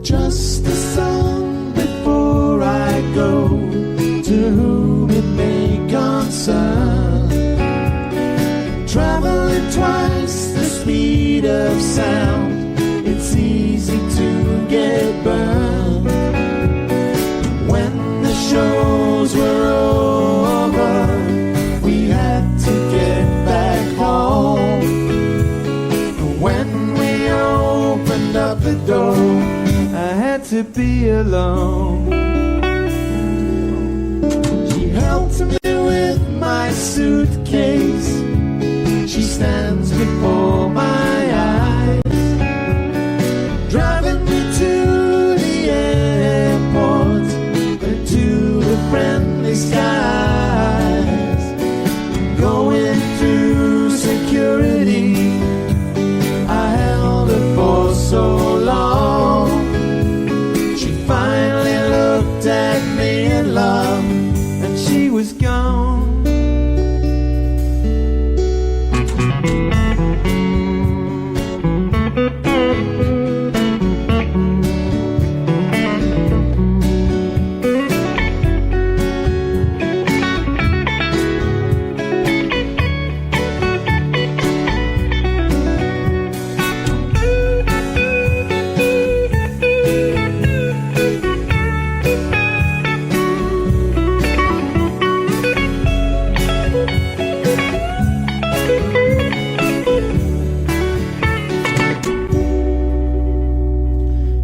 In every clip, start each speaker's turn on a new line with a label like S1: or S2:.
S1: Just a song before I go, to whom it may concern. Traveling twice the speed of sound, it's easy to get burned. When the shows were over, we had to get back home. When we opened up the door, I had to be alone. She helped me with my suitcase. She stands before my eyes, driving me to the airport and to the friendly skies. Going through security, I held her for so long. She finally looked at me in love, and she was gone.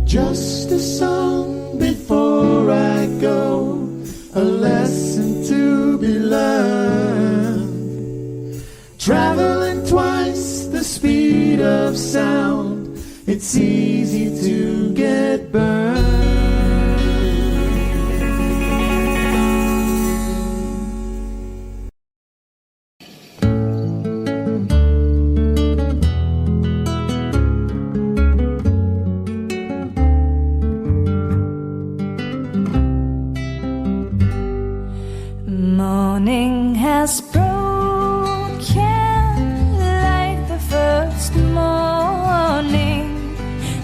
S1: Just a song before I go, a lesson to be learned. Traveling twice the speed of sound, it's easy to get burned.
S2: Morning has broken like the first morning.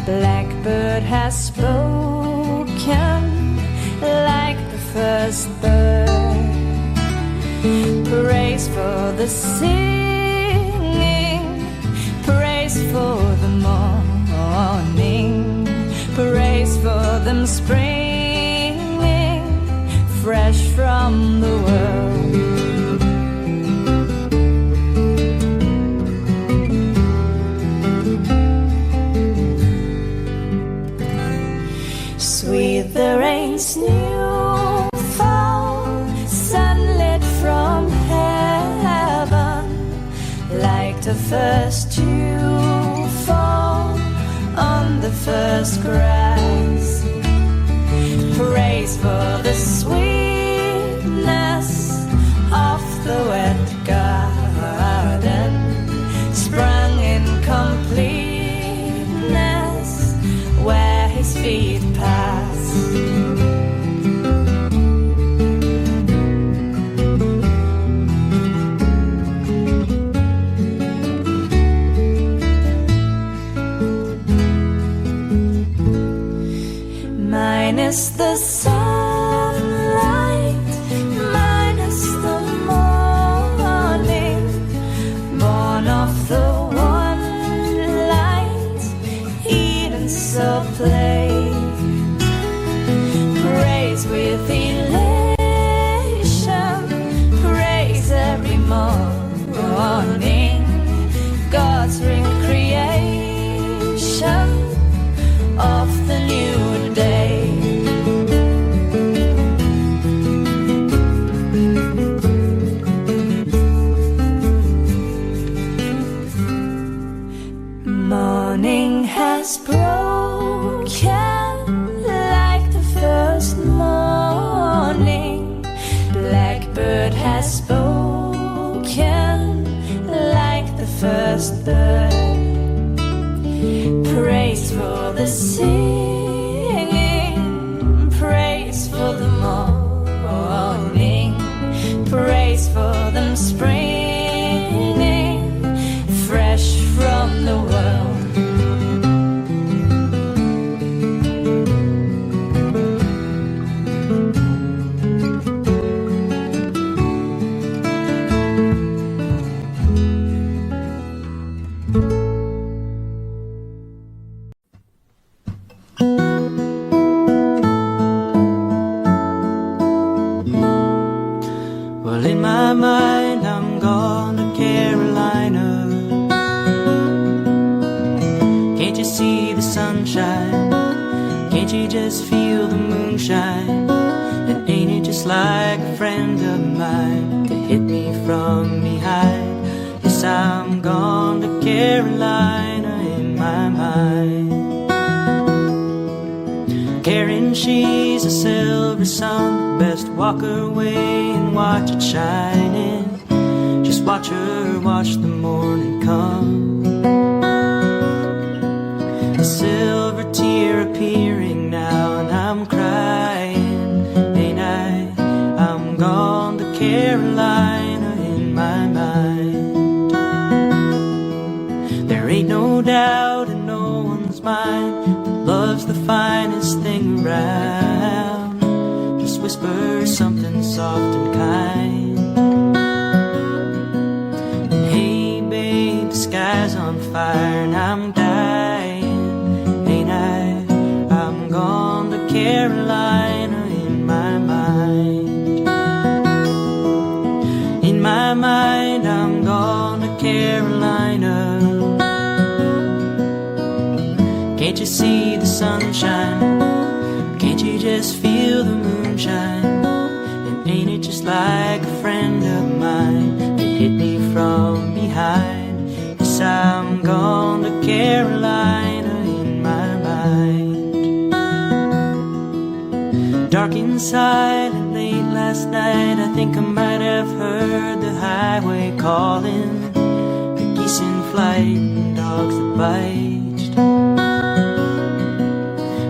S2: Blackbird has spoken like the first bird. Praise for the singing, praise for the morning, praise for them springing fresh from the world. Sweet the rain's new fall, sunlit from heaven, like the first dew fall on the first grass. Praise for the sweetness of the wet garden, sprung in completeness where his feet pass. Minus the sunlight, minus the morning, born of the one light, Eden so play. Praise with elation, praise every morning, God's recreation of the new day. Morning has broken like the first morning. Blackbird has spoken like the first bird. Praise for the singing, praise for the morning, praise for them springing fresh from the world.
S3: sunshine? Can't you just feel the moonshine? And ain't it just like a friend of mine to hit me from behind? Yes, I'm gone to Carolina in my mind. Karen, she's a silver sun. Best walk her way and watch it shining. Just watch her, watch the morning come. A silver tear appearing now, and I'm crying, ain't I? I'm gone to Carolina in my mind. There ain't no doubt in no one's mind that love's the finest thing around. Just whisper something soft and kind. And hey babe, the sky's on fire and I'm dying, ain't I? I'm gone to Carolina in my mind. In my mind, I'm gone to Carolina. Can't you see the sunshine? Can't you just feel the moonshine? And ain't it just like a friend of mine that hit me from behind? Yes, I'm gone to Carolina in my mind. Dark inside and late last night, I think I might have heard the highway calling, the geese in flight and dogs that bite.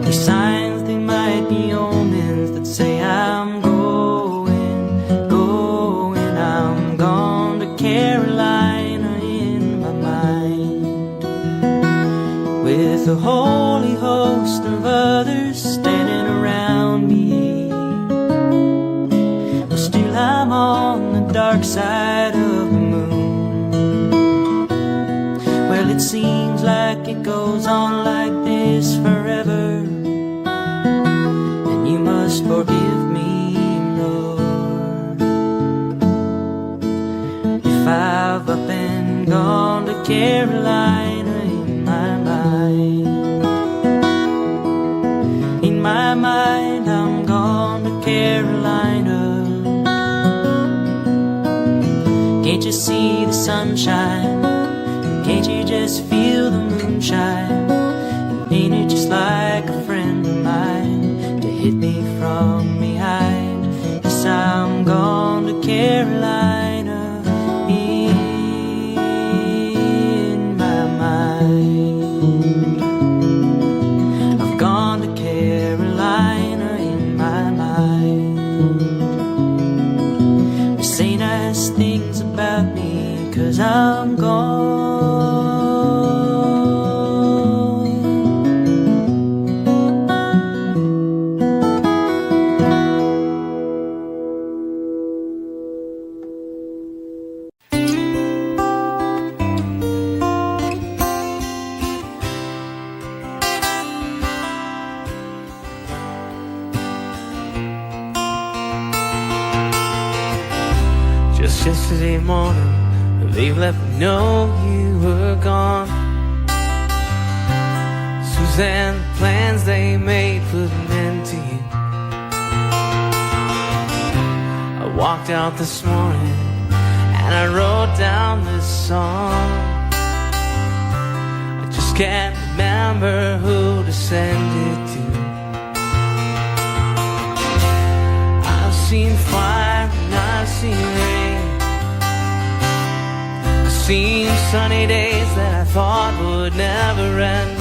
S3: There's signs, they might be omens that say I'm going, going. I'm gone to Carolina in my mind. With a holy host of others standing around me, but still I'm on the dark side of the moon. Well, it seems like it goes on like this forever. You must forgive me, Lord, if I've up and gone to Carolina in my mind. In my mind, I'm gone to Carolina. Can't you see the sunshine? Can't you just feel the moonshine? Ain't it just like a friend of mine to hit me from behind? Yes, I'm gone to Carolina in my mind. I've gone to Carolina in my mind. They say nice things about me 'cause I'm gone. Yesterday morning, they let me know you were gone. Suzanne, the plans they made put an end to you. I walked out this morning and I wrote down this song. I just can't remember who to send it to. I've seen fire and I've seen rain. Seen sunny days that I thought would never end.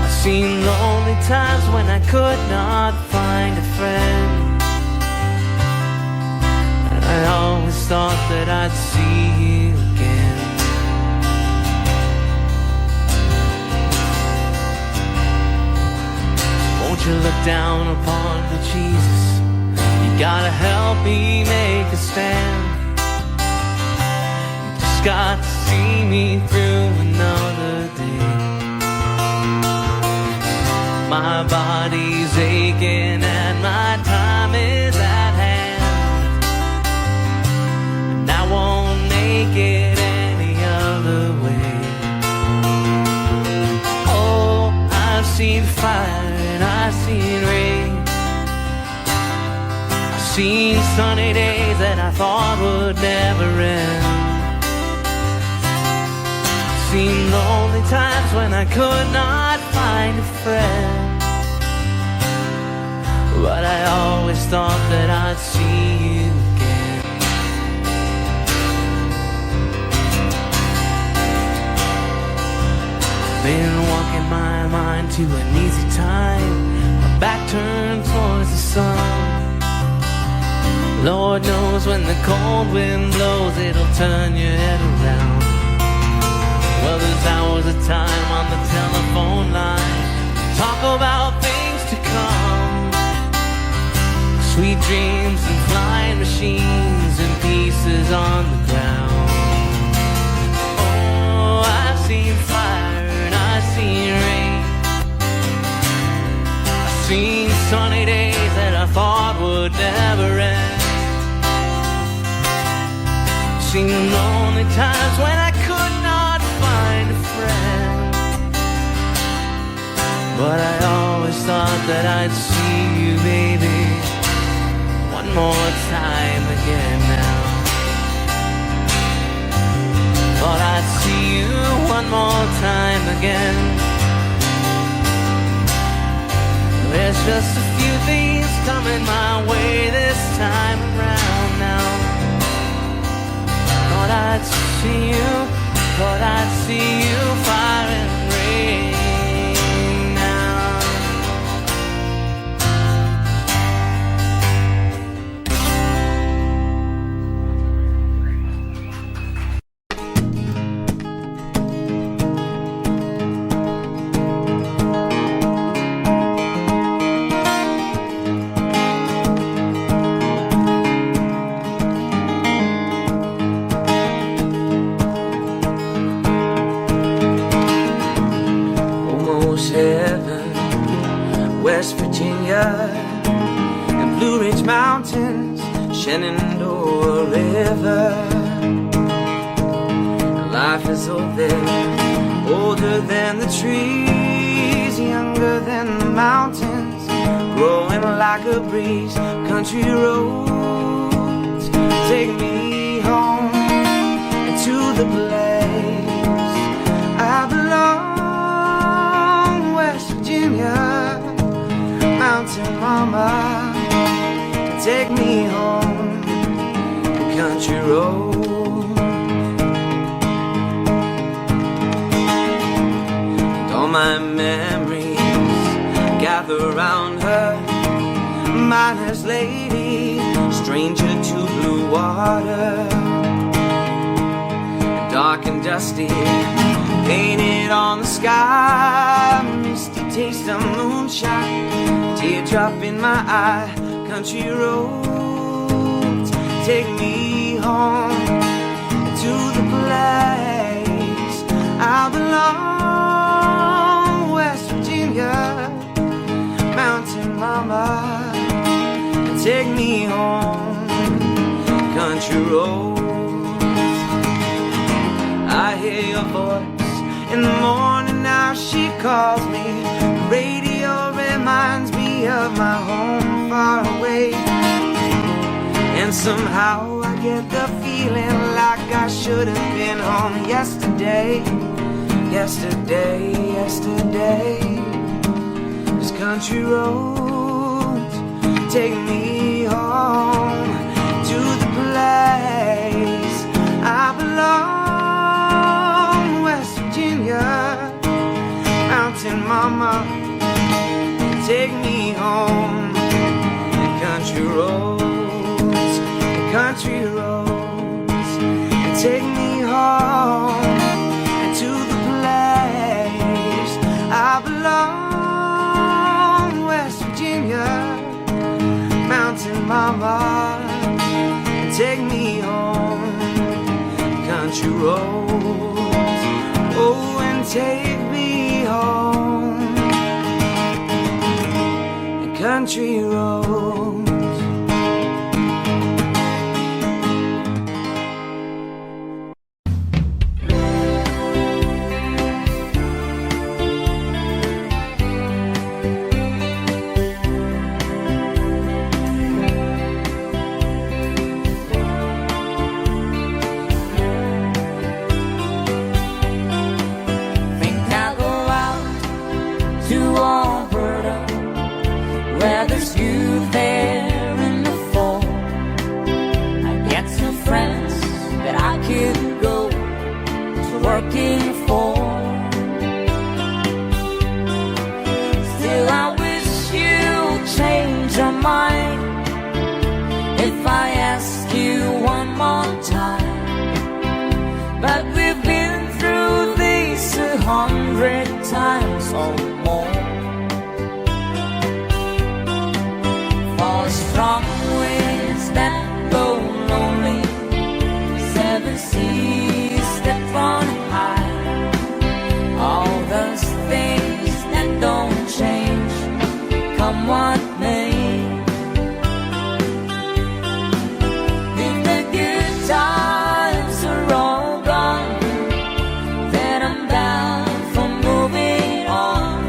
S3: I've seen lonely times when I could not find a friend. And I always thought that I'd see you again. Won't you look down upon me, Jesus? You gotta help me make a stand. Got to see me through another day. My body's aching and my time is at hand, and I won't make it any other way. fire and I've seen rain. I've seen sunny days that I thought would never end. I've seen lonely times when I could not find a friend. But I always thought that I'd see you again. Been walking my mind to an easy time, my back turned towards the sun. Lord knows when the cold wind blows, it'll turn your head around. Well, there's hours of time on the telephone line, talk about things to come. Sweet dreams and flying machines and pieces on the ground. Oh, I've seen fire and I've seen rain. I've seen sunny days that I thought would never end. I've seen lonely times when I could not find a friend. But I always thought that I'd see you, baby, one more time again now. Thought I'd see you one more time again. There's just a few things coming my way this time around now. Thought I'd see you, thought I'd see you, fire and rain. West Virginia and Blue Ridge Mountains, Shenandoah River. Life is old there, older than the trees, younger than the mountains, growing like a breeze. Country roads take me home to the place I belong. West Virginia, mountain mama, take me home, country road. And all my memories gather round her, miner's lady, stranger to blue water. Dark and dusty, painted on the sky, misty taste of moonshine, teardrop in my eye. Country roads take me home to the place I belong. West Virginia, mountain mama, take me home, country roads. I hear your voice in the morning, now she calls me. The radio reminds me of my home far away, and somehow I get the feeling like I should have been home yesterday. Yesterday, yesterday. 'Cause country roads take me home to the place I belong. West Virginia, mountain mama, take me home. The country roads, the country roads, take me home to the place I belong. West Virginia, mountain mama, take me home. Country roads, oh, and take me home. Country roads. for. Still I wish you'd change your mind if I ask you one more time. But we've been through this 100 times or more. For strong winds that blow lonely, 7 seas that run high, all those things that don't change, come what may. If the good times are all gone, then I'm bound for moving on.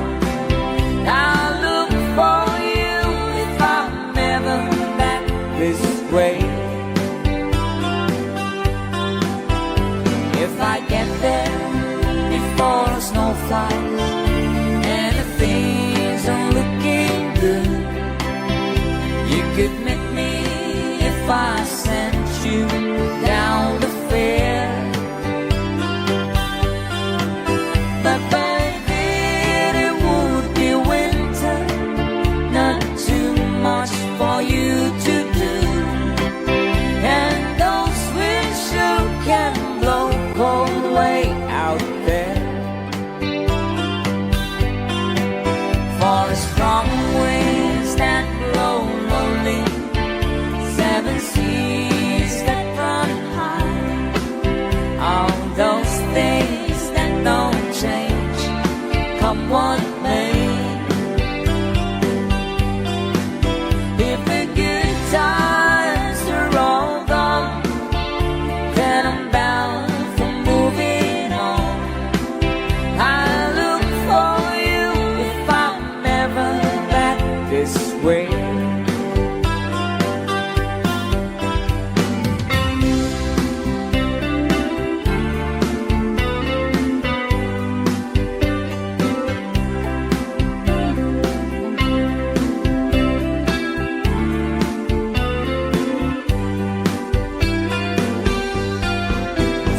S3: I'll look for you if I'm never back this way. If I get there before snow flies and the things are looking good, you could meet me if I sent you down the fair. But baby, it would be winter, not too much for you to do, and those winds sure can blow cold way out there. For the strong winds that blow lonely, 7 seas that run high, all those things that don't change, come what may. If the good times are all gone, then I'm bound for moving on. I look for you if I'm never back this way.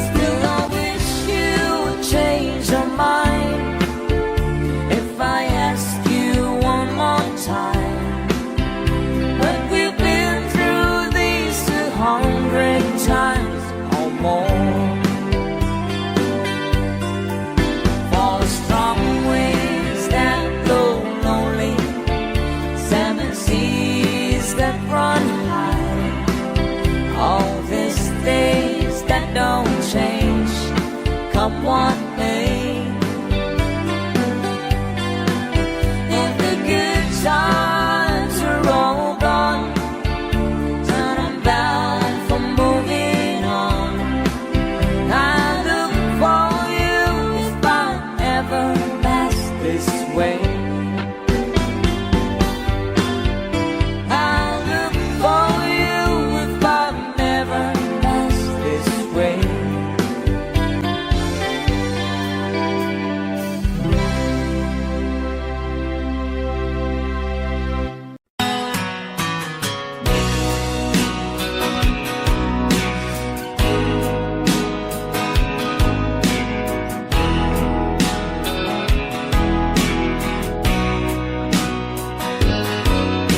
S3: Still I wish you would change your mind if I ask you one more time. But we've been through these 100 times or more. For the strong winds that blow lonely, 7 seas that run high, all these things that don't change, come what may. If the good times are all gone, then I'm bound for moving on. I look for you if I ever pass this way. I look for you if I never pass this way.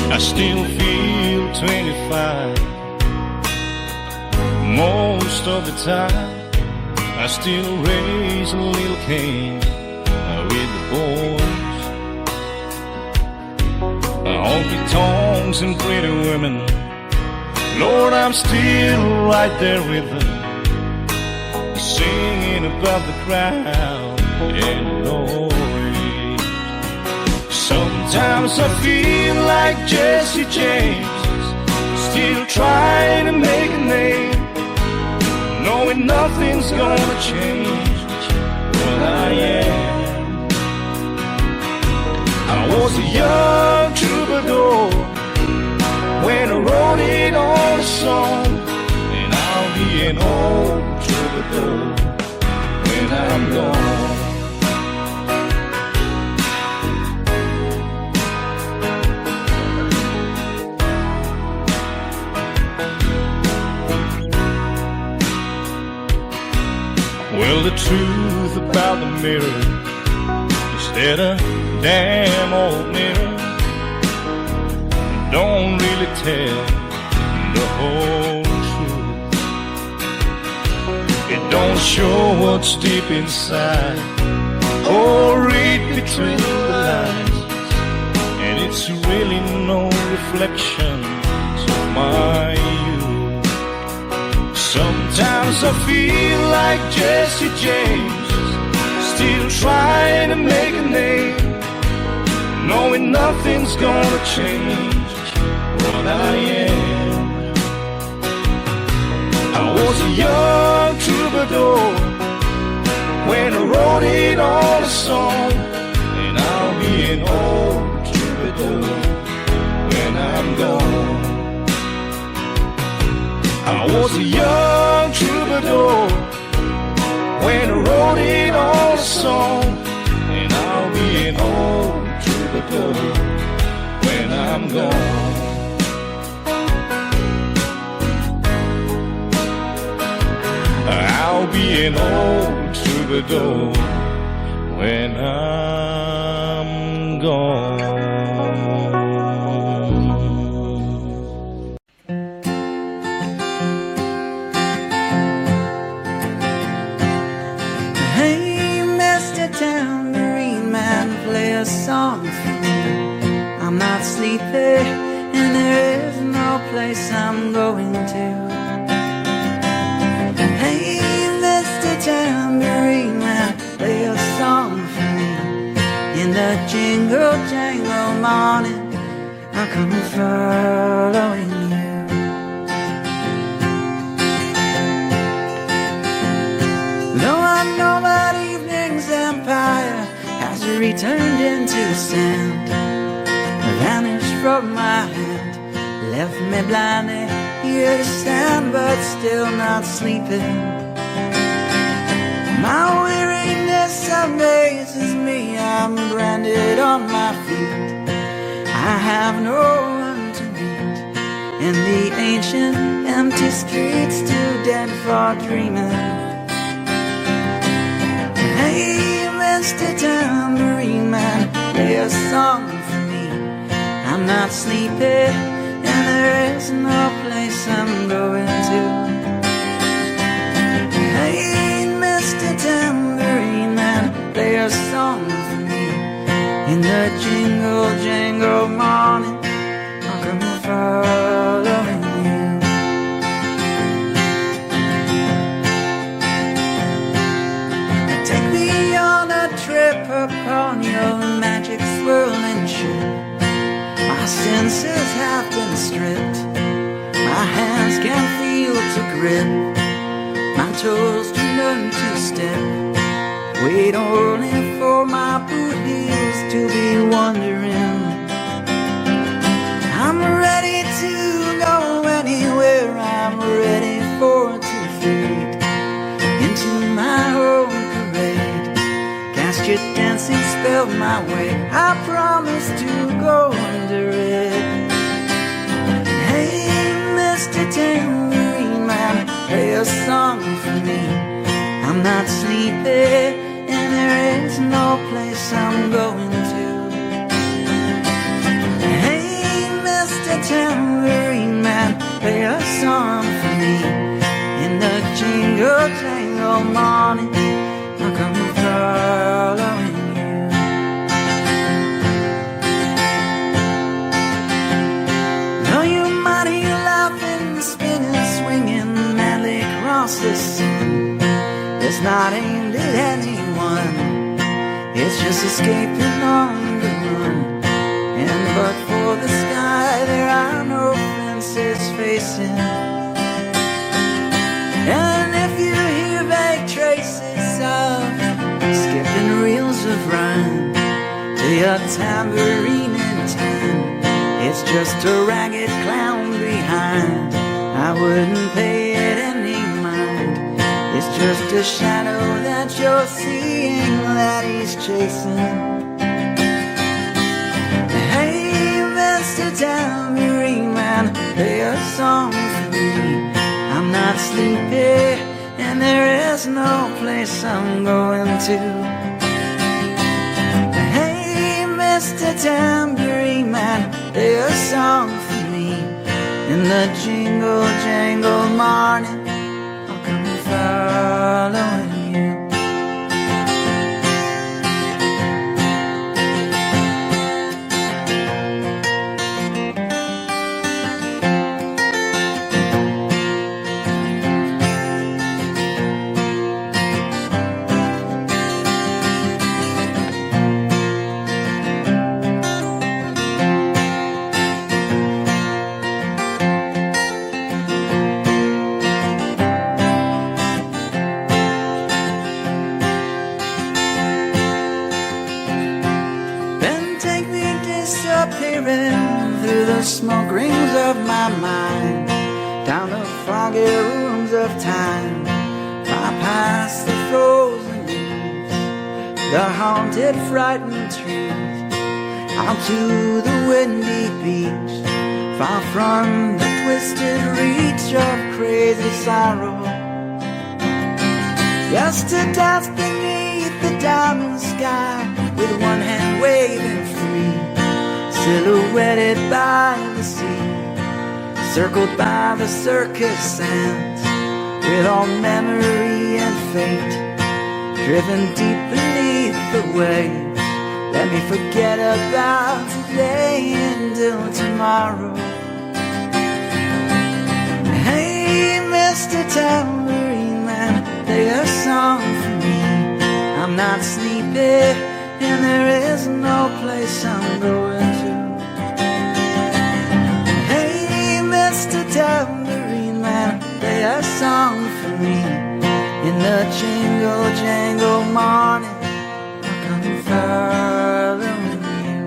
S4: I still feel 25 most of the time. I still raise a little cane with the boys. Honky tonks and pretty women, Lord, I'm still right there with them, singing above the crowd and noise. Sometimes I feel like Jesse James, still trying to make a name, knowing nothing's gonna change what I am. I was a young troubadour when I wrote it on a song, and I'll be an old troubadour when I'm gone. Well, the truth about about the mirror instead of damn old mirror. Don't really tell the whole truth. It don't show what's deep inside or read between the lines, and it's really no reflection of my youth. Sometimes I feel like Jesse James, still trying to make a name, knowing nothing's gonna change what I am. I was a young troubadour when I wrote it on a song, and I'll be an old troubadour when I'm gone. I was a young troubadour when I wrote it on a song, and I'll be an old troubadour when I'm gone. I'll be an old troubadour when I'm gone.
S3: Hey, Mr. Tambourine Man, play a song for me. I'm not sleepy, and there is no place I'm going to. Hey, Mr. Tambourine Man, play a song for me. In the jingle jangle morning, I'll come following you. Though I know that evening's empire has returned into sand, vanished from my hand, left me blindly here to stand, but still not sleeping. My weariness amazes me, I'm branded on my feet. I have no one to meet in the ancient empty streets, too dead for dreaming. Hey, Mr. Tambourine Man, play a song for me. I'm not sleepy, and there is no place I'm going to. Hey, Mr. Tambourine Man, play a song for me. In the jingle jangle morning, I'll come following you. Take me on a trip upon your magic swirling ship. My senses have been stripped, my hands can't feel to grip, my toes to learn to step. Wait only for my boot heels to be wandering. I'm ready to go anywhere, I'm ready for to fade into my own parade. Cast your dancing spell my way, I promise to go under it. Hey, Mr. Tambourine Man, play a song for me. I'm not sleepy, and there is no place I'm going to. Hey, Mr. Tambourine Man, play a song for me. In the jingle jangle morning, I'll come following you. Though you might hear laughing, spinning, swinging madly across the sea, it's not aimed at anyone, it's just escaping on the run. And but for the sky, there are no fences facing. And if you hear vague traces of skipping reels of rhyme to your tambourine in time, it's just a ragged clown behind. I wouldn't pay it any mind. It's just a shadow that you're seeing that he's chasing. Hey, Mr. Tambourine Man, play a song for me. I'm not sleepy, and there is no place place I'm going to. Hey, Mr. Tambourine Man, play a song for me. In the jingle jangle morning, I'll come following you. Through the smoke rings of my mind, down the foggy rooms of time, far past the frozen leaves, the haunted, frightened trees, out to the windy beach, far from the twisted reach of crazy sorrow. Just to dance beneath the diamond sky, with one hand waving free, silhouetted by the sea, circled by the circus sands, with all memory and fate driven deep beneath the waves. Let me forget about today until tomorrow. Hey, Mr. Tambourine Man, play a song for me. I'm not sleepy, and there is no place I'm going to. Hey, Mr. Tambourine Man, play a song for me. In the jingle jangle morning, I'll come following you.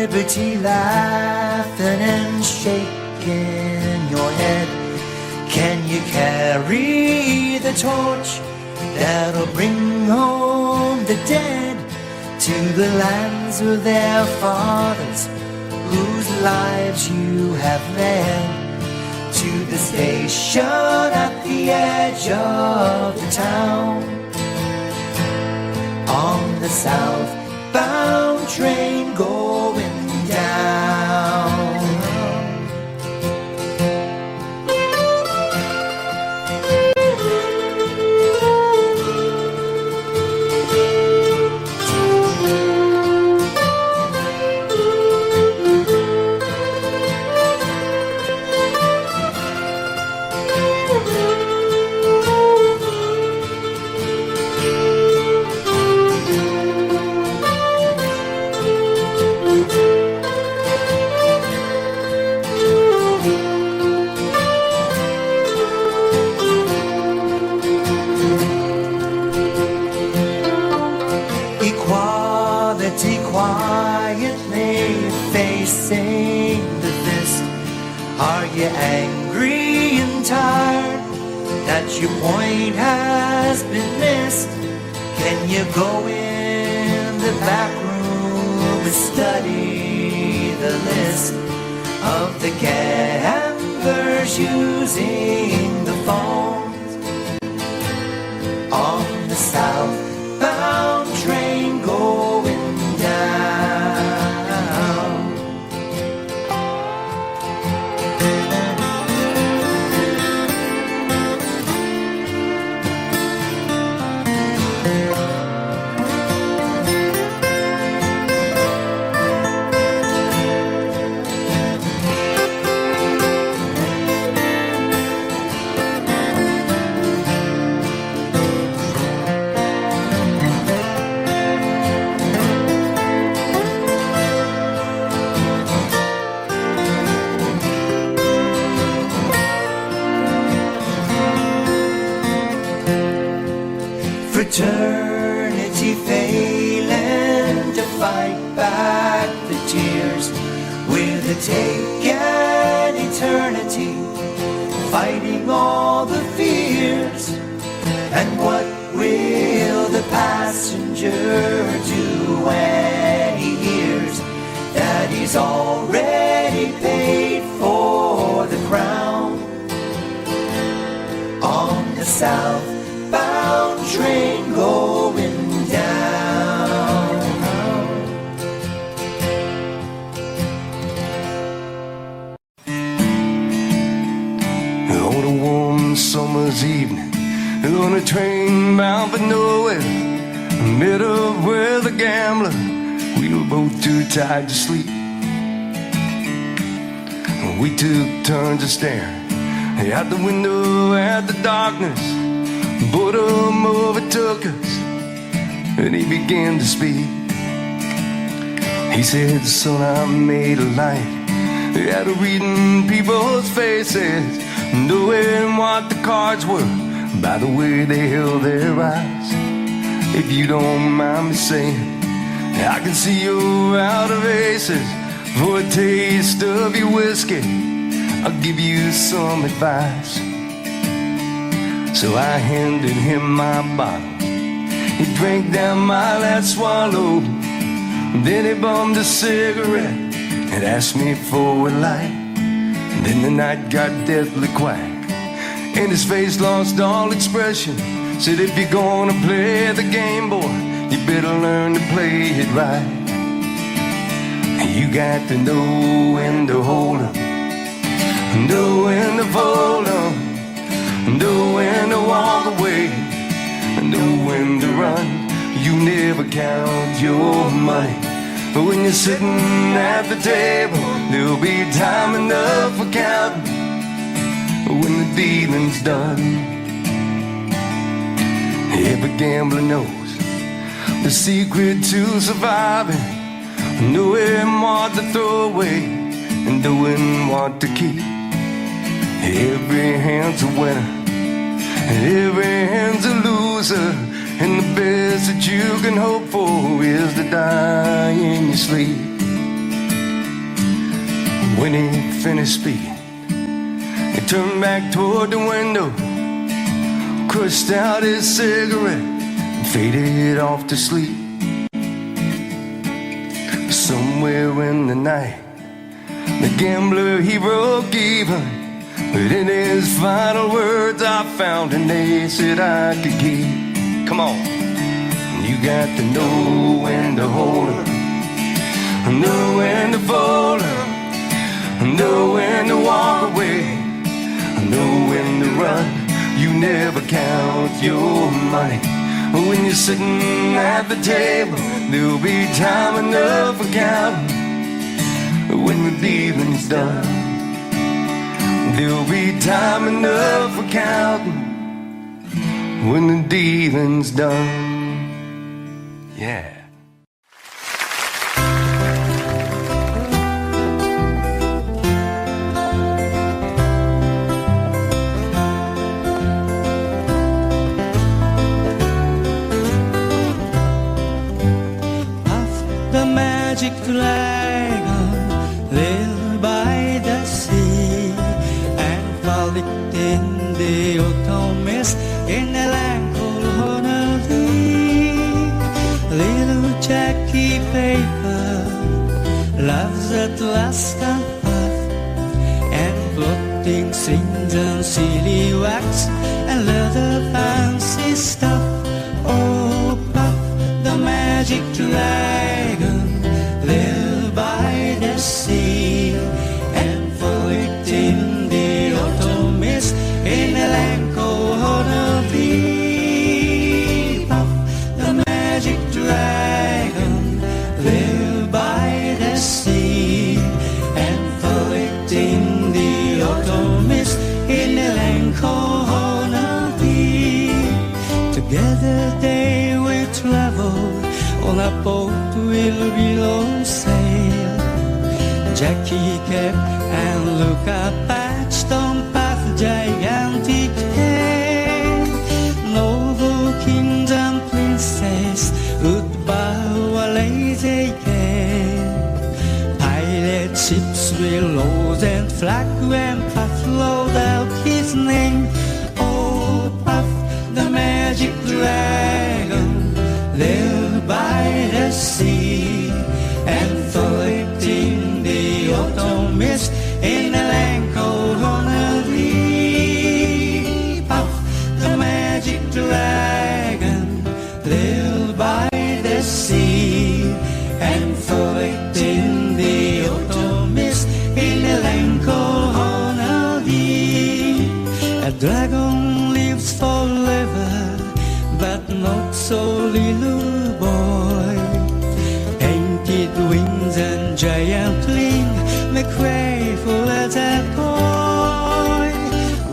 S3: Liberty laughing and shaking your head. Can you carry the torch that'll bring home the dead to the lands of their fathers, whose lives you have led? To the station at the edge of the town, on the southbound train going down. Equality quietly facing the fist. Are you angry and tired that your point has been missed? Can you go in the back room and study the list of the gamblers using the phones on the southbound train going down? take an eternity, fighting all the fears. And what will the passenger do when he hears that he's already paid for the crown? On the southbound train going down.
S4: On a warm summer's evening, on a train bound for nowhere, met up with a gambler. We were both too tired to sleep. We took turns of staring out the window at the darkness. Boredom overtook us, and he began to speak. He said, son, I made a life out of reading people's faces, knowing what the cards were by the way they held their eyes. If you don't mind me saying, I can see you're out of aces. For a taste of your whiskey, I'll give you some advice. So I handed him my bottle. He drank down my last swallow. Then he bummed a cigarette and asked me for a light. And then the night got deathly quiet, and his face lost all expression. Said, if you're gonna play the game, boy, you better learn to play it right. You got to know when to hold 'em, know when to fold 'em, know when to walk away, know when to run. You never count your money, but when you're sitting at the table, there'll be time enough for counting when the dealing's done. Every gambler knows the secret to surviving, knowing what to throw away and doing what to keep. Every hand's a winner and every hand's a loser, and the best that you can hope for is to die in your sleep. When he finished speaking, he turned back toward the window, crushed out his cigarette, and faded off to sleep. Somewhere in the night, the gambler, he broke even, but in his final words I found an ace that I could keep. Come on. You got to know when to hold 'em, know when to fold 'em, know when to walk away, know when to run. You never count your money when you're sitting at the table. There'll be time enough for counting when the dealing's done. There'll be time enough for counting when the dealing's done. Yeah.
S3: The magic dragon lived by the sea and frolicked in the autumn mist in a land called Honolulu. Little Jackie Paper loves at last and puff, and floating strings and silly wax and leather fancy stuff. Oh, Puff, the magic dragon lived by the sea and frolicked in the autumn mist in a land called Honolulu. Puff, the magic dragon lived by the sea and frolicked in the autumn mist in a land called Honolulu. Together they will travel on a boat will below sail. Jackie kept and looked up at Stone Path, gigantic tail. Noble kings and princes would bow a lazy gale. Pirates Ships willows and flag when Puff rolled out his name. Oh, Puff, the magic dragon, lived by the sea and floating the autumn mist in a land called Honolulu. Puff, the magic dragon, lived by the sea and floating the autumn mist in a land called Honolulu. A dragon lives forever, but not so little boy. Painted wings and giant ring make way for a boy.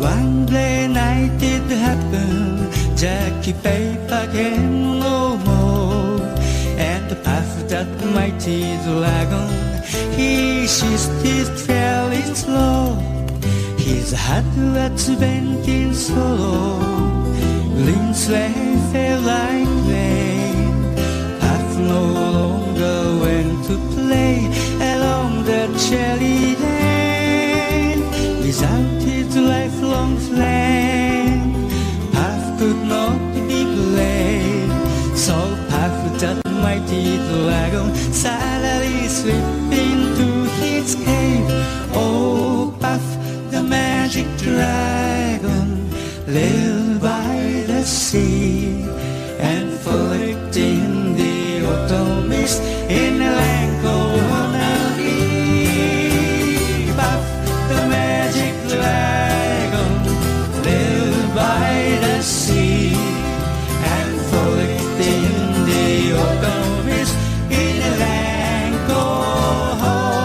S3: One day night it happened, Jackie Paper came no more, and the path that mighty dragon, he seized his fairly slow. His heart was bent in sorrow, green sleigh fell like rain. Path no longer went to play along the cherry lane. Without his lifelong flame, Path could not be blamed. So Path, that mighty dragon, suddenly slipped into his cave. Oh, Path, the magic dragon, lived by the sea and floating the autumn mist in a land called Honolulu. Puff, the magic dragon, lived by the sea and floating the autumn mist in a land called Honolulu.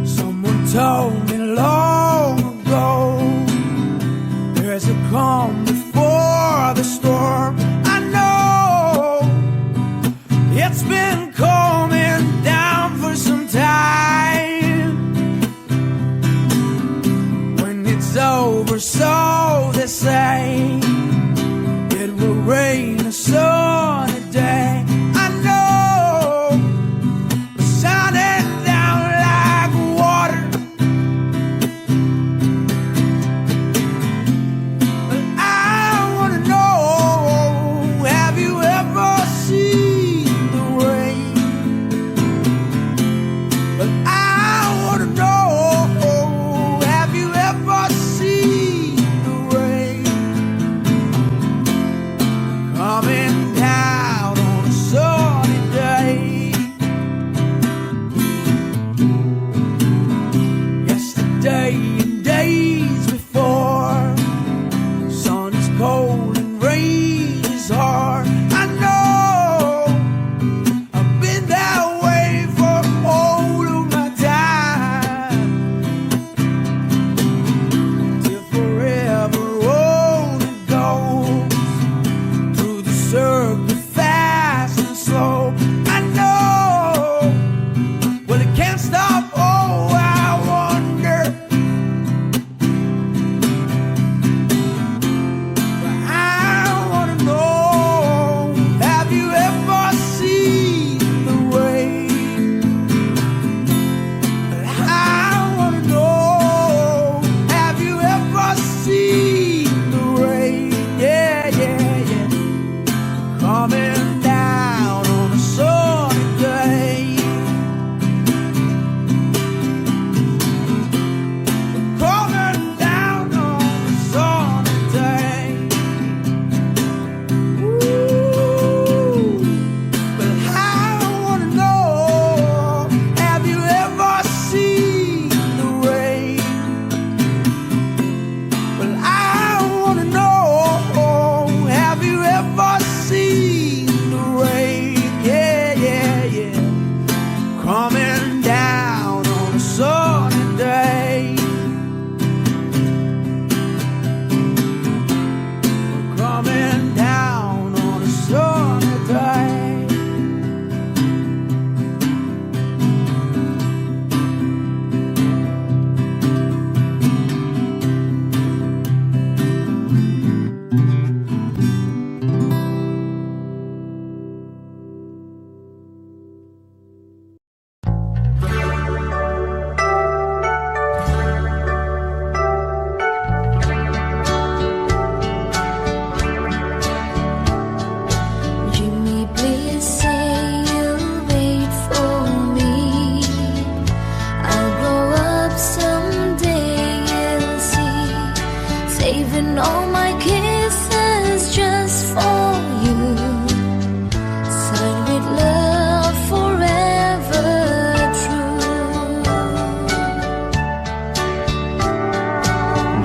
S1: Someone told me long ago, there's a calm before the storm. I know it's been coming down for some time. When it's over, so they say, it will rain a sunny day. I know it's shining down like water, but I wanna know, have you ever seen the rain? But I wanna know, have you ever seen the rain coming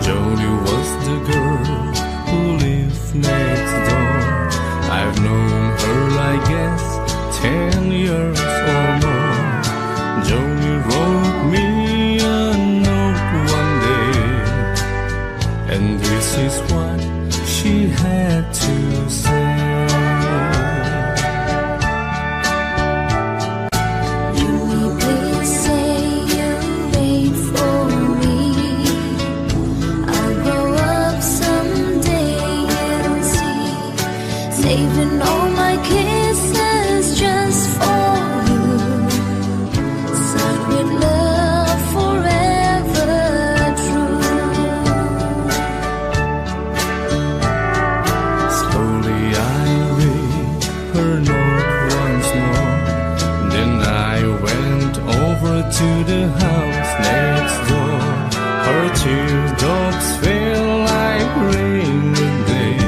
S5: Joni was the girl who lived next door. I've known her, I guess, 10 years or more. Joni wrote me a note one day, and this is what she had to say.
S2: Saving all my kisses just for you, signed with love forever true.
S5: Slowly I read her note once more, then I went over to the house next door. Her teardrops fell like rain today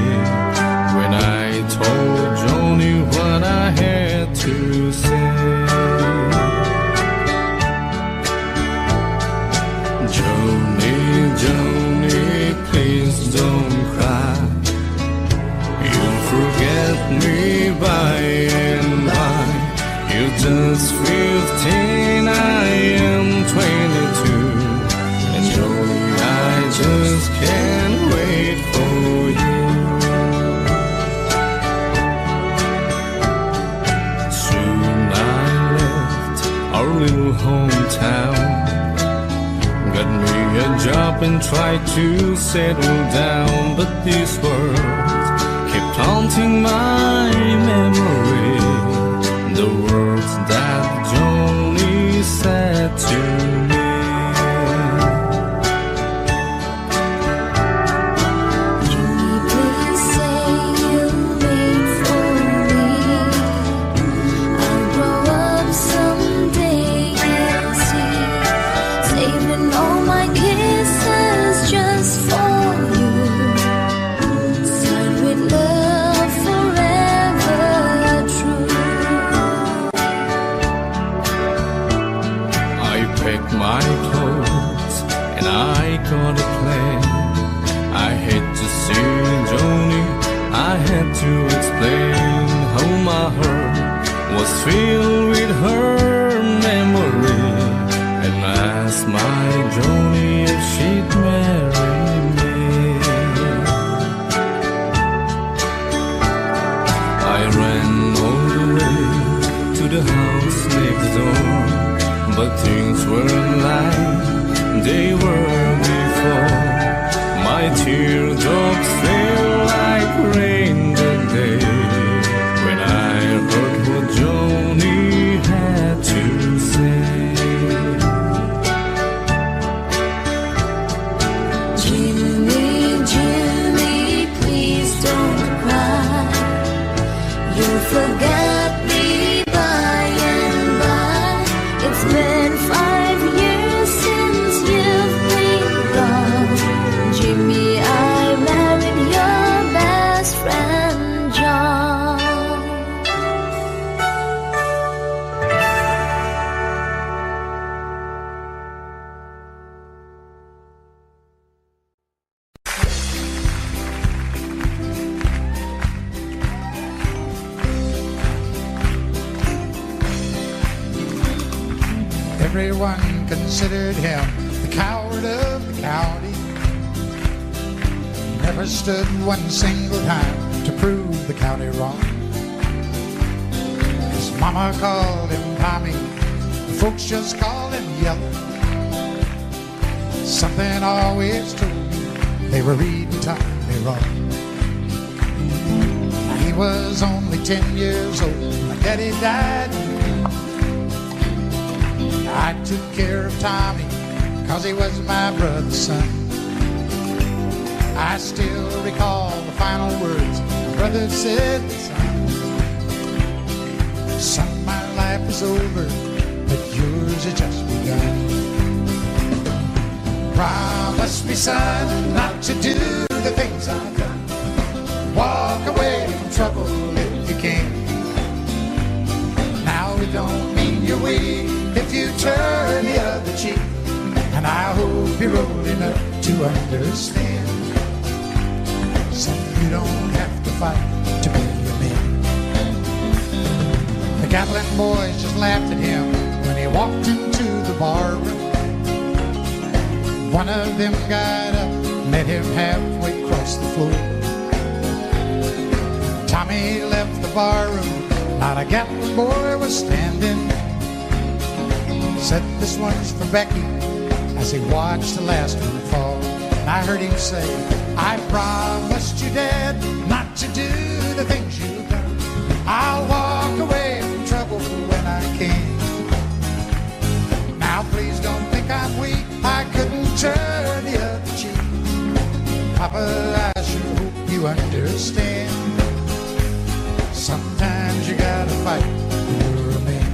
S5: when I told Joni what I had to say. Joni, Joni, please don't cry. You'll forget me by and by. You're just 15, I am 22. And Joni, I just can't wait for you. Our little hometown, got me a job and tried to settle down, but these words kept haunting my memory. The words that Joni said to me.
S2: Joni, please say you'll wait for me. I'll grow up someday and see, saving all my kisses just for you, signed with love forever true.
S5: I packed my clothes and I got a plan. I had to see Joni, I had to explain how my heart was filled with her memory, and asked my Joni if she'd marry me. I ran all the way to the house next door, but things weren't like they were before. My teardrops fell like rain that day when I heard what Joni had to say.
S2: Jimmy, Jimmy, please don't cry. You'll forget me by and by. It's been 5 years since you've been gone. Jimmy, I married your best friend John.
S1: Everyone considered him the coward of the county. Never stood one single time to prove the county wrong. His mama called him Tommy, the folks just called him Yellow. Something always told me they were reading Tommy wrong. He was only 10 years old, my daddy died. I took care of Tommy, 'cause he was my brother's son. I still recall the final words my brother said, son, my life is over, but yours has just begun. Promise me, son, not to do the things I've done. Walk away from trouble if you can. Now it don't mean you're weak if you turn the other cheek. and I hope you're old enough to understand. So you don't have to fight to be a man. The Gatlin boys just laughed at him when he walked into the bar room. One of them got up, met him halfway across the floor. Tommy left the bar room, not a Gatlin boy was standing. Said, "This one's for Becky," as he watched the last one fall. And I heard him say, "I promised you, Dad, not to do the things you've done. I'll walk away from trouble when I can. Now please don't think I'm weak, I couldn't turn the other cheek. Papa, I sure hope you understand. Sometimes you gotta fight when you're a man."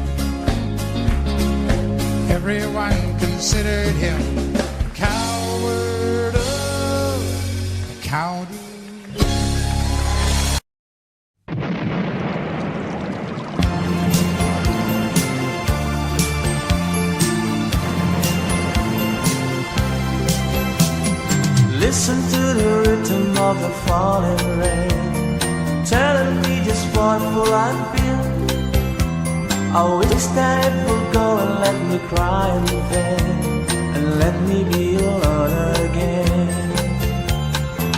S1: Everyone considered him coward of the county.
S3: Listen to the rhythm of the falling rain, telling me just what will I feel. I wish that it would go and let me cry in vain, and let me be alone again.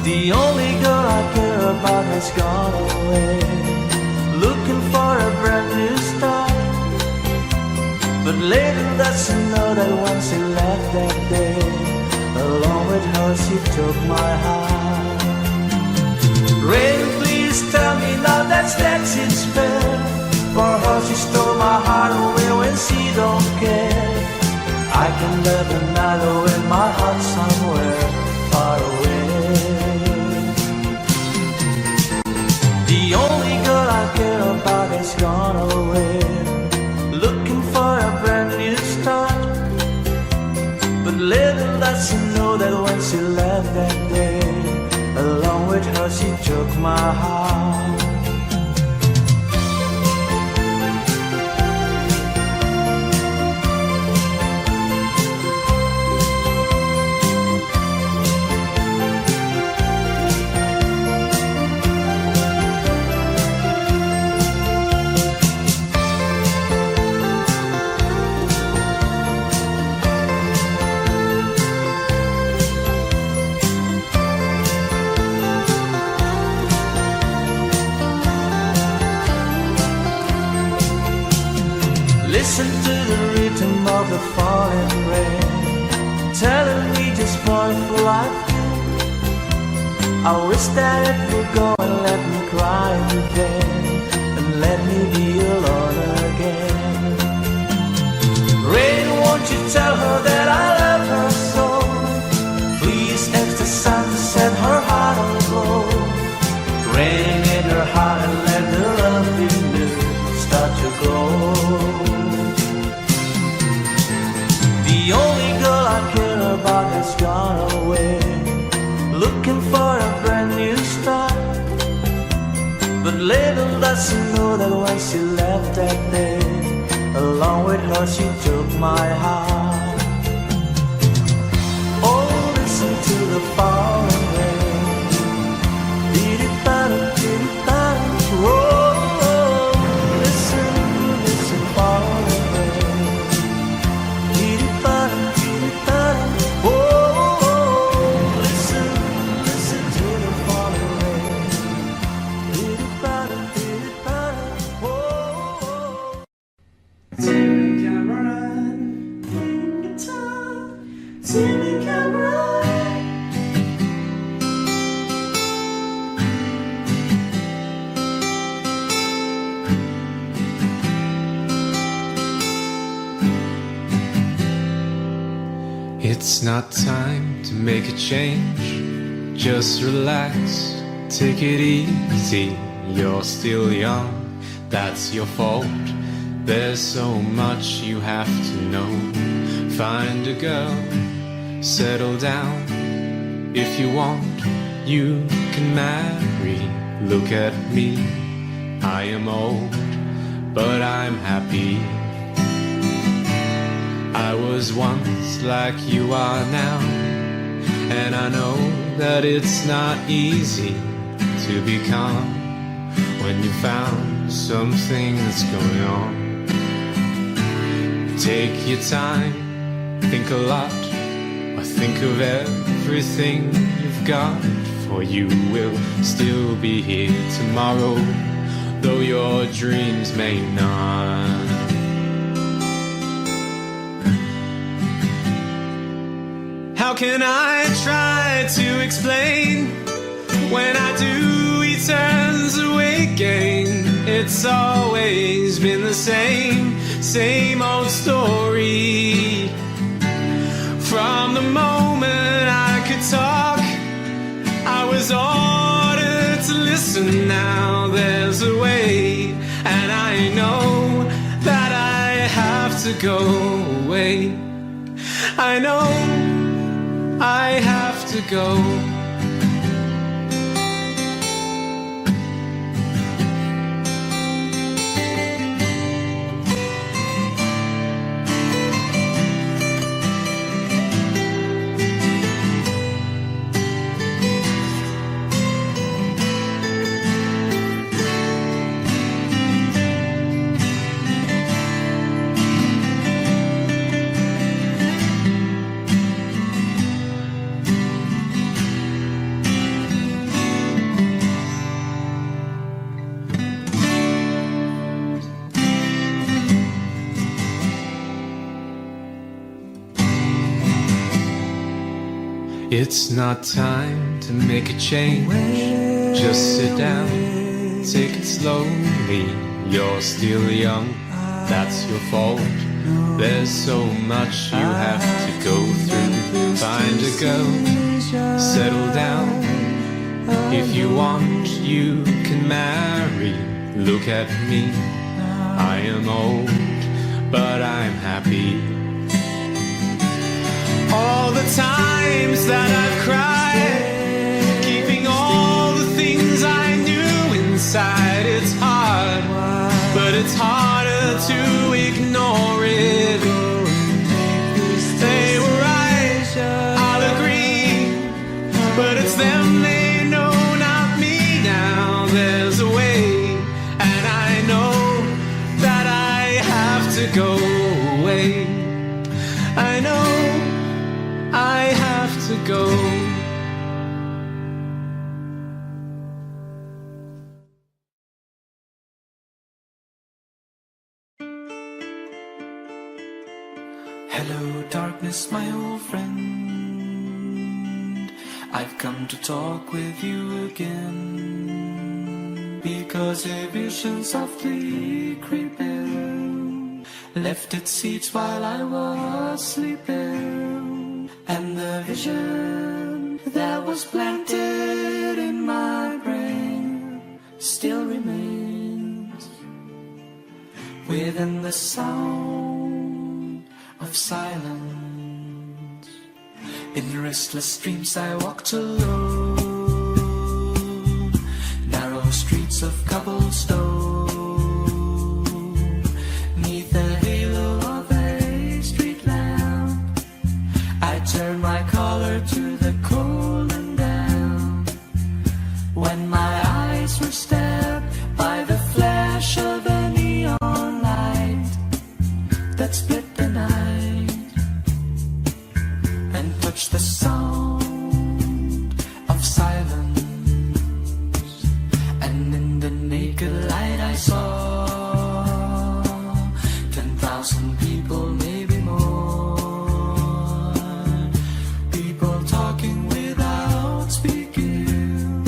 S3: The only girl I care about has gone away, looking for a brand new start. But little does she know that once she left that day, along with her she took my heart. Rain, please tell me now that's it's fair. For her she stole my heart away when she don't care. I can live another in my heart somewhere far away. The only girl I care about has gone away, looking for a brand new start. But little does she know that when she left that day, along with her she took my heart. Listen to the rhythm of the falling rain, telling me just what will I feel. I wish that it would go and let me cry in vain, and let me be alone again. Rain, won't you tell her that I love her so? Please ask the sun to set her heart aglow. Rain in her heart and let the love in you start to grow. The only girl I care about has gone away, looking for a brand new start. But little does she know that when she left that day, along with her she took my heart. Oh, listen to the falling rain, oh, listen, listen, falling rain. Oh, listen, listen to the falling rain. Oh, Timmy Cameron, guitar, Timmy Cameron.
S5: It's not time to make a change. Just relax, take it easy. You're still young, that's your fault. There's so much you have to know. Find a girl, settle down. If you want, you can marry. Look at me, I am old, but I'm happy. I I was once like you are now, and I know that it's not easy to be calm when you found something that's going on. Take your time, think a lot, or think of everything you've got, for you will still be here tomorrow, though your dreams may not. How can I try to explain? When I do, he turns away again. It's always been the same old story. From the moment I could talk, I was ordered to listen. Now there's a way, and I know that I have to go away. I know I have to go. It's not time to make a change. Just sit down, take it slowly. You're still young, that's your fault. There's so much you have to go through. Find a girl, settle down. If you want, you can marry. Look at me, I am old, but I'm happy. All the times that I've cried, keeping all the things I knew inside. It's hard, but it's harder to ignore it. They were right, I'll agree, but it's them they know, not me. Now there's a way, and I know that I have to go away. I know I have to go.
S3: Hello, darkness, my old friend. I've come to talk with you again, because a vision softly creeping left its seeds while I was sleeping. And the vision that was planted in my brain still remains within the sound of silence. In restless dreams I walked alone, narrow streets of cobblestone, neath the halo of a street lamp. I turned my collar to the cold and damp, when my eyes were stabbed by the flash of a neon light that split the night and touched the sound of silence. And in the naked light I saw 10,000 people, maybe more, people talking without speaking,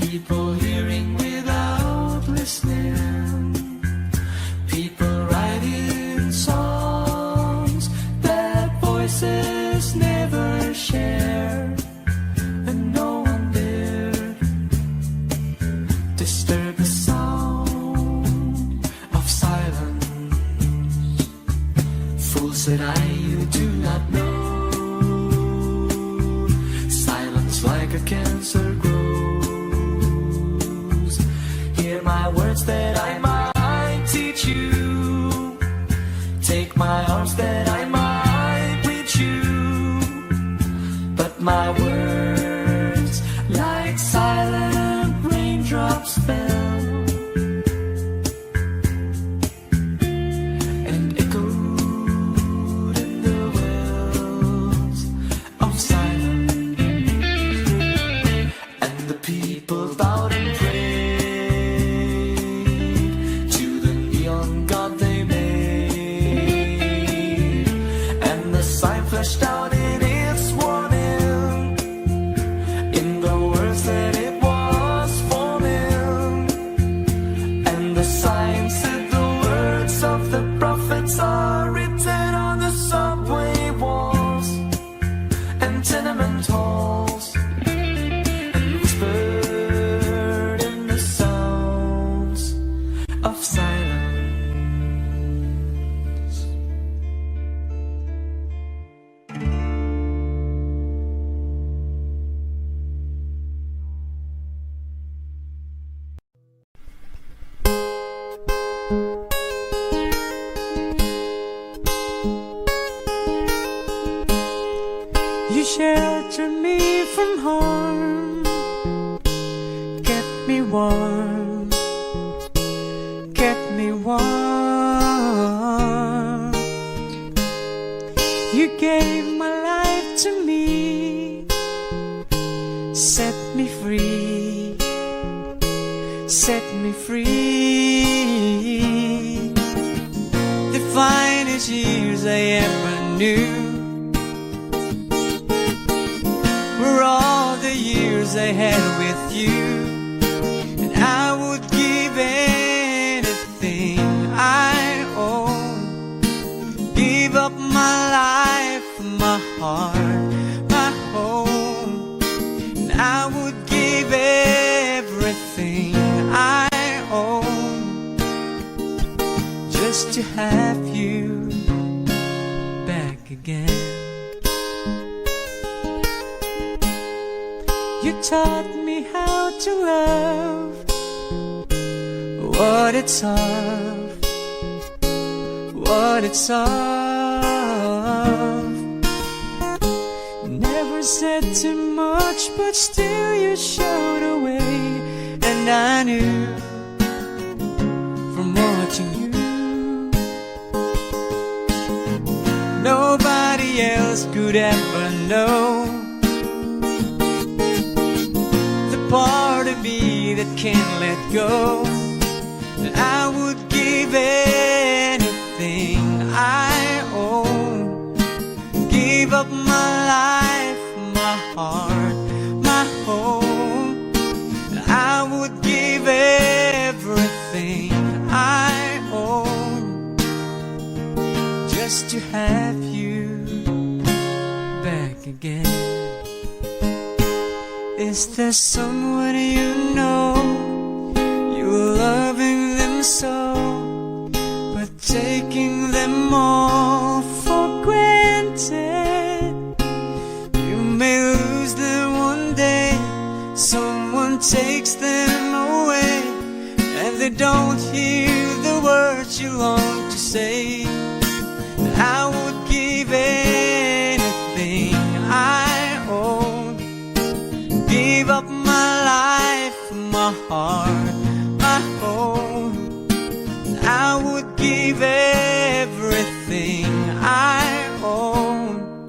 S3: people hearing without listening, people writing songs that voices never shared, and no one dared disturb the sound of silence. Fool, said I, you do not know, silence like a cancer grows. Hear my words that I might teach you, take my arms that I my words like silent raindrops fell and echoed in the wells of silence, and the people bowed and prayed to the neon god they made, and the sign flashed out in its warning in the words that it was forming, and the sign said the words of the prophets are written on the subway walls and tenement halls, and whispered in the sounds of silence.
S6: You shelter me from harm, kept me warm, kept me warm. You gave my life to me, set me free, set me free. The finest years I ever knew were all the years I had with you, and I would give anything I own, give up my life, my heart, my home, and I would give everything I own just to have you back again. You taught me how to love, what it's of, what it's of. Never said too much, but still you showed a way, and I knew from watching you nobody else could ever know part of me that can't let go, that I would give anything I own, give up my life, my heart, my home, that I would give everything I own just to have you back again. Is there someone you know, you're loving them so, but taking them all for granted? You may lose them one day, someone takes them away, and they don't hear the words you long to say. I would give anything I own, give up my life, my heart, my home. I would give everything I own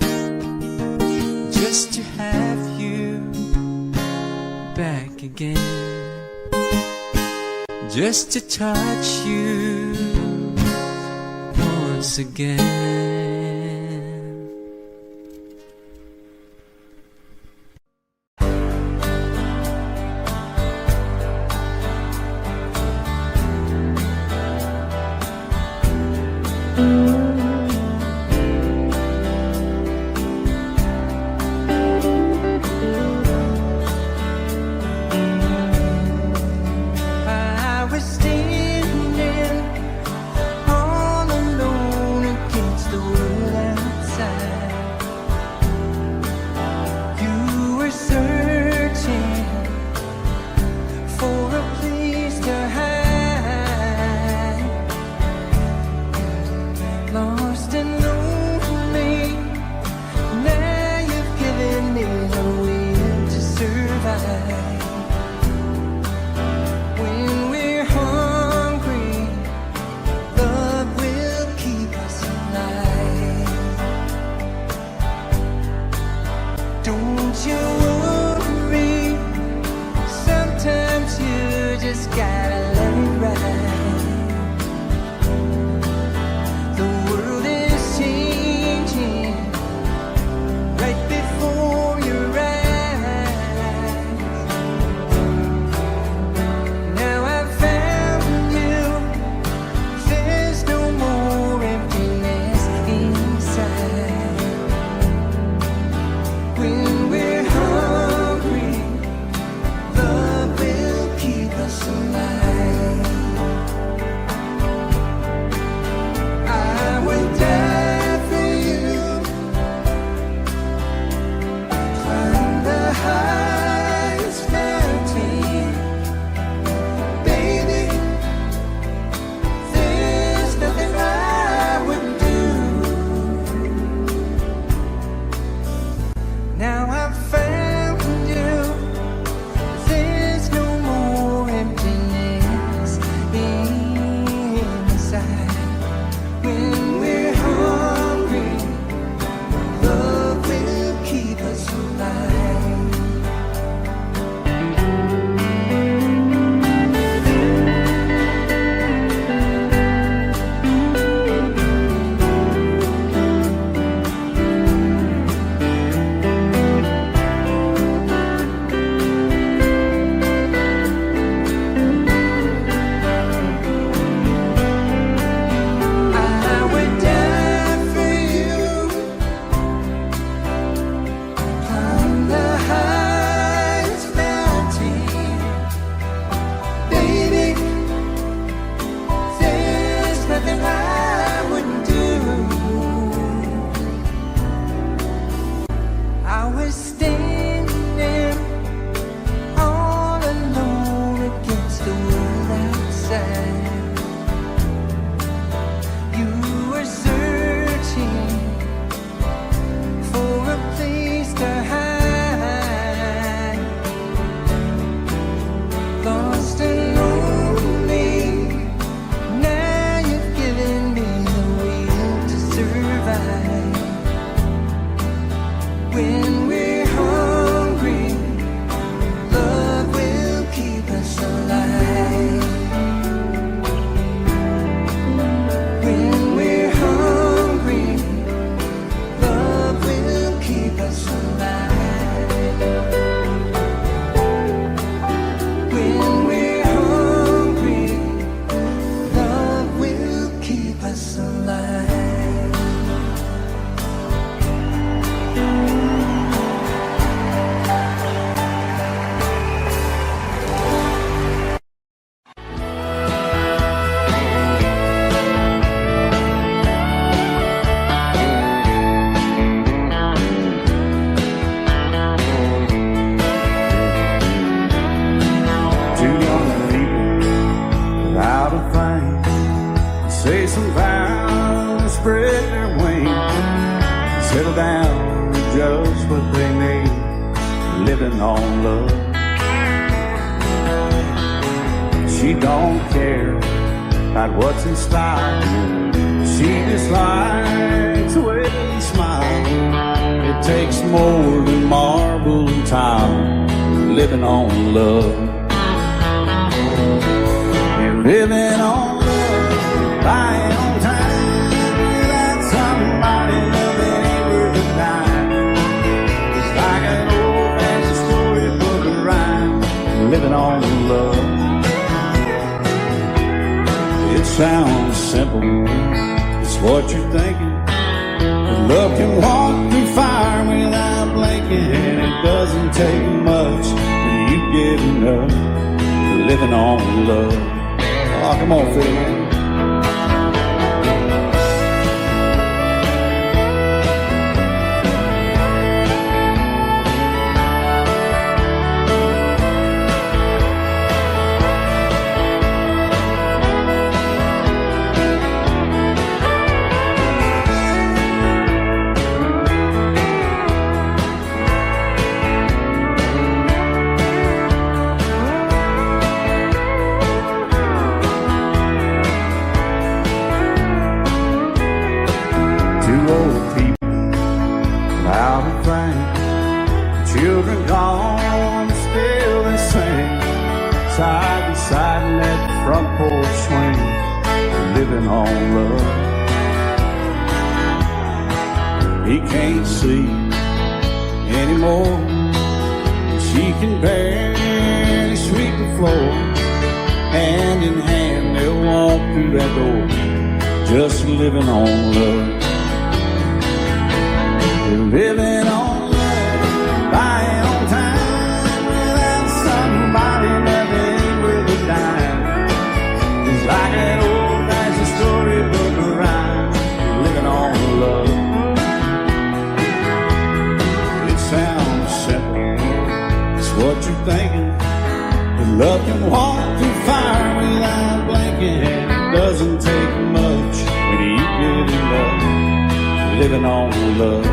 S6: just to have you back again, just to touch you once again. I was standing all alone against the I was standing all alone against the world outside. You were searching for a place to hide, lost and lonely. Now you've given me the will to survive. When we're hungry, love will keep us alive. When we're hungry, love will keep us alive. When we're hungry, love will keep us alive.
S4: Two young people without a thing, say some vows, spread their wings, settle down to just what they need, living on love. She don't care about what's in style, she just likes the way he smiles. It takes more than marble and tile, living on love. You're living on love, buying on time, without somebody loving ain't worth a dime. It's like an old-fashioned storybook of rhyme, living on love. It sounds simple, it's what you're thinking. But love can walk through fire without blinking, and it doesn't take much when you get enough, living on love. Oh, come on, Phil, man. Two old people without a thing, children gone, still they sing, side by side in that front porch swing, living on love. He can't see anymore, she can barely sweep the floor. Hand in hand they'll walk through that door, just living on love. They're living on love, buying on time, without somebody loving ain't worth a dime. It's like an old-fashioned storybook of rhyme, living on love. It sounds simple, it's what you're thinking. But love can walk through fire without blinking, and it doesn't take much when you get enough, living on love.